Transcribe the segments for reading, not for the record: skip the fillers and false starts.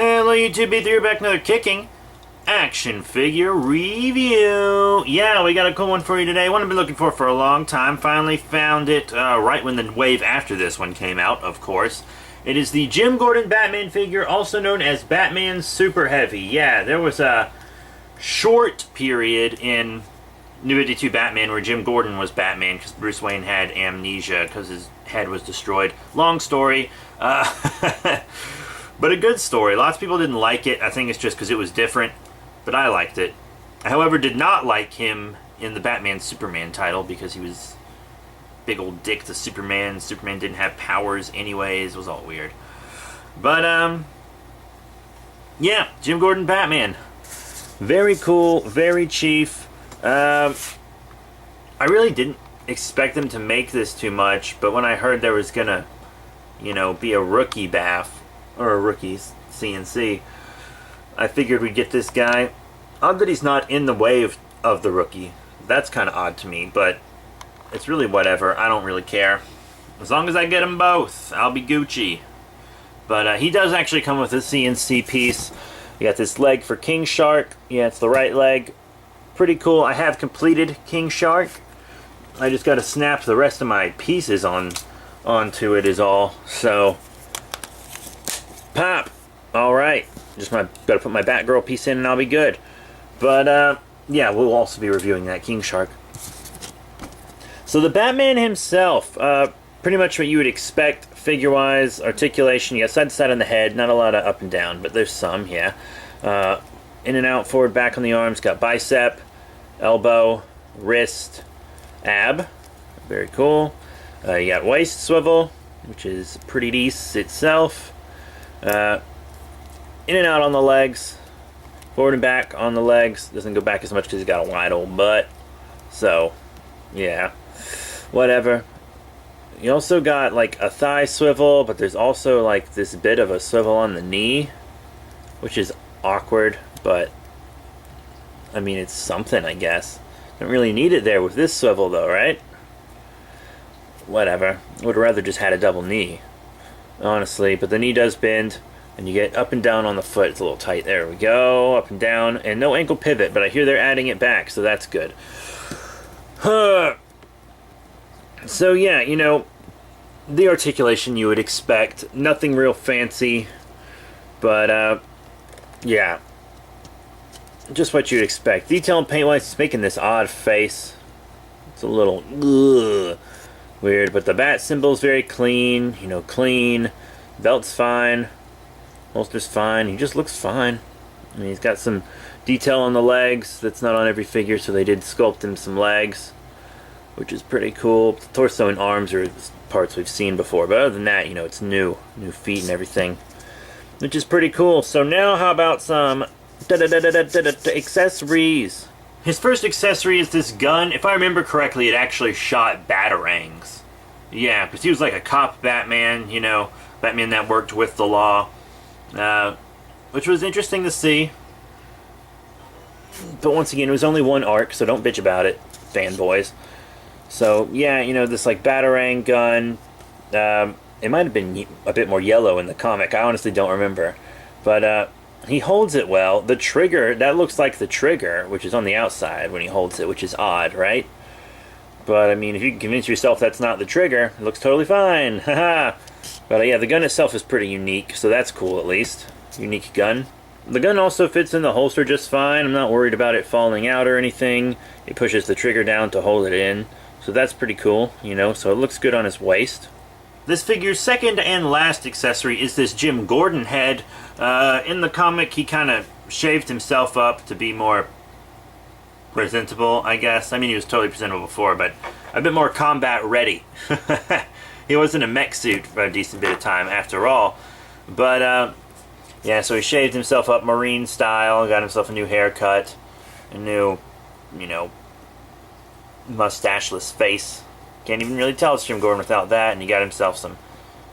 Hello YouTube, B3 back, another kicking action figure review. Yeah, we got a cool one for you today. One I've been looking for a long time. Finally found it right when the wave after this one came out, of course. It is the Jim Gordon Batman figure, also known as Batman Super Heavy. Yeah, there was a short period in New 52 Batman where Jim Gordon was Batman because Bruce Wayne had amnesia because his head was destroyed. Long story. But a good story. Lots of people didn't like it. I think it's just because it was different, but I liked it. I, however, did not like him in the Batman Superman title because he was big old dick to Superman. Superman didn't have powers anyways. It was all weird. But, yeah, Jim Gordon Batman. Very cool, very cheap. I really didn't expect them to make this too much, but when I heard there was gonna, be a rookie BAF, or a rookie CNC, I figured we'd get this guy. Odd that he's not in the wave of the rookie. That's kind of odd to me, but it's really whatever. I don't really care. As long as I get them both, I'll be Gucci. But he does actually come with a CNC piece. You got this leg for King Shark. Yeah, it's the right leg. Pretty cool. I have completed King Shark. I just got to snap the rest of my pieces onto it is all. So, pop. Alright. Just got to put my Batgirl piece in and I'll be good. But, yeah, we'll also be reviewing that King Shark. So the Batman himself, pretty much what you would expect figure-wise. Articulation, you got side to side on the head. Not a lot of up and down, but there's some, yeah. In and out, forward, back on the arms. Got bicep, elbow, wrist, ab. Very cool. You got waist swivel, which is pretty decent itself. In and out on the legs. Forward and back on the legs. Doesn't go back as much because he's got a wide old butt. So, yeah. Whatever. You also got like a thigh swivel, but there's also like this bit of a swivel on the knee, which is awkward, but I mean, it's something, I guess. Don't really need it there with this swivel though, right? Whatever. Would rather just had a double knee, honestly, but the knee does bend and you get up and down on the foot. It's a little tight. There we go. Up and down, and no ankle pivot, but I hear they're adding it back, so that's good. So yeah, the articulation you would expect. Nothing real fancy, but yeah, just what you'd expect. Detail and paint-wise, it's making this odd face. It's a little weird, but the bat symbol's very clean. Clean. Belt's fine. Holster's fine. He just looks fine. I mean, he's got some detail on the legs that's not on every figure, so they did sculpt him some legs, which is pretty cool. The torso and arms are parts we've seen before, but other than that, it's new feet and everything, which is pretty cool. So now, how about some accessories? His first accessory is this gun. If I remember correctly, it actually shot batarangs. Yeah, because he was like a cop Batman, Batman that worked with the law, which was interesting to see. But once again, it was only one arc, so don't bitch about it, fanboys. So, yeah, this, like, Batarang gun, it might have been a bit more yellow in the comic. I honestly don't remember. But, he holds it well. The trigger, that looks like the trigger, which is on the outside when he holds it, which is odd, right? But, I mean, if you can convince yourself that's not the trigger, it looks totally fine. Haha. But, yeah, the gun itself is pretty unique, so that's cool, at least. Unique gun. The gun also fits in the holster just fine. I'm not worried about it falling out or anything. It pushes the trigger down to hold it in. So that's pretty cool, so it looks good on his waist. This figure's second and last accessory is this Jim Gordon head. In the comic, he kind of shaved himself up to be more presentable, I guess. I mean, he was totally presentable before, but a bit more combat ready. He was in a mech suit for a decent bit of time, after all. But, yeah, so he shaved himself up Marine style, got himself a new haircut, a new, mustacheless face. Can't even really tell it's Jim Gordon without that, and he got himself some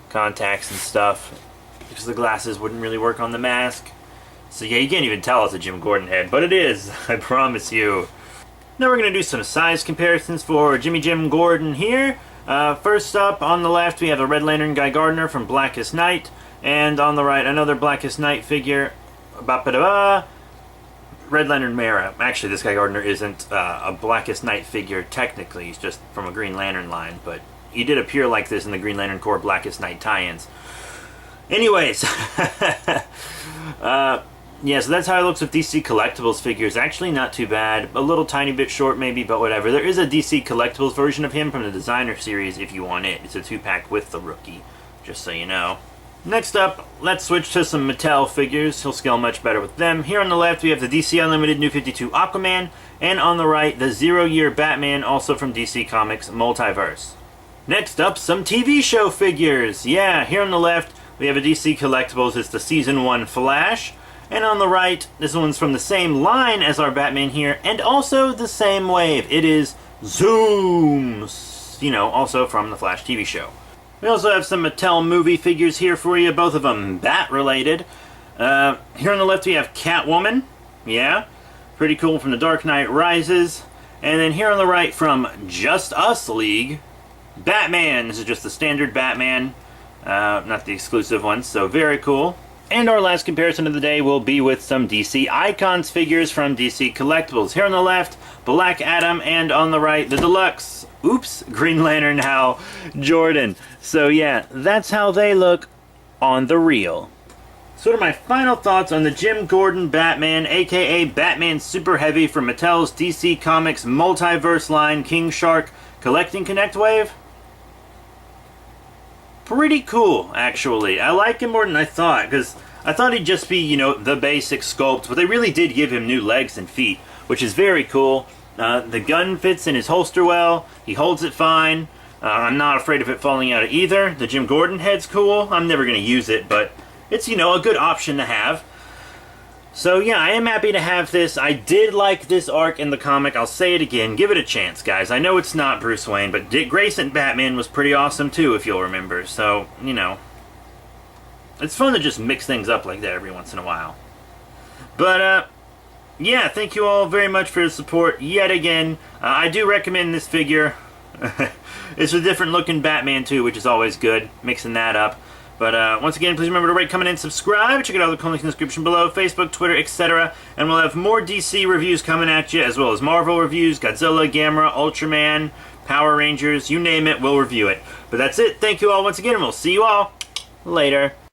contacts and stuff because the glasses wouldn't really work on the mask. So yeah, you can't even tell it's a Jim Gordon head, but it is, I promise you. Now we're going to do some size comparisons for Jim Gordon here. First up, on the left, we have the Red Lantern Guy Gardner from Blackest Night, And on the right, another Blackest Night figure. Ba-ba-da-ba. Red Lantern Mara. Actually, this guy Gardner isn't a Blackest Night figure technically. He's just from a Green Lantern line, but he did appear like this in the Green Lantern Corps Blackest Night tie-ins. Anyways, yeah, so that's how it looks with DC Collectibles figures. Actually, not too bad. A little tiny bit short, maybe, but whatever. There is a DC Collectibles version of him from the Designer series if you want it. It's a 2-pack with the Rookie, just so you know. Next up, let's switch to some Mattel figures. He'll scale much better with them. Here on the left, we have the DC Unlimited New 52 Aquaman, and on the right, the 0-year Batman, also from DC Comics Multiverse. Next up, some TV show figures. Yeah, here on the left, we have a DC Collectibles. It's the Season 1 Flash. And on the right, this one's from the same line as our Batman here, and also the same wave. It is Zoom, you know, also from the Flash TV show. We also have some Mattel movie figures here for you, both of them Bat-related. Here on the left we have Catwoman, yeah, pretty cool, from The Dark Knight Rises. And then here on the right from Just Us League, Batman. This is just the standard Batman, not the exclusive one, so very cool. And our last comparison of the day will be with some DC Icons figures from DC Collectibles. Here on the left, Black Adam, and on the right, the deluxe, Green Lantern Hal Jordan. So yeah, that's how they look on the reel. So what are my final thoughts on the Jim Gordon Batman, aka Batman Super Heavy from Mattel's DC Comics Multiverse line King Shark Collecting Connect Wave? Pretty cool, actually. I like him more than I thought, because I thought he'd just be, you know, the basic sculpt, but they really did give him new legs and feet, which is very cool. The gun fits in his holster well. He holds it fine. I'm not afraid of it falling out of either. The Jim Gordon head's cool. I'm never going to use it, but it's, you know, a good option to have. So yeah, I am happy to have this. I did like this arc in the comic. I'll say it again. Give it a chance, guys. I know it's not Bruce Wayne, but Dick Grayson Batman was pretty awesome too, if you'll remember. So, you know, it's fun to just mix things up like that every once in a while. But, yeah, thank you all very much for your support yet again. I do recommend this figure. It's a different looking Batman too, which is always good, mixing that up. But once again, please remember to rate, comment, and subscribe. Check out all the links in the description below, Facebook, Twitter, etc. And we'll have more DC reviews coming at you, as well as Marvel reviews, Godzilla, Gamera, Ultraman, Power Rangers, you name it, we'll review it. But that's it. Thank you all once again, and we'll see you all later.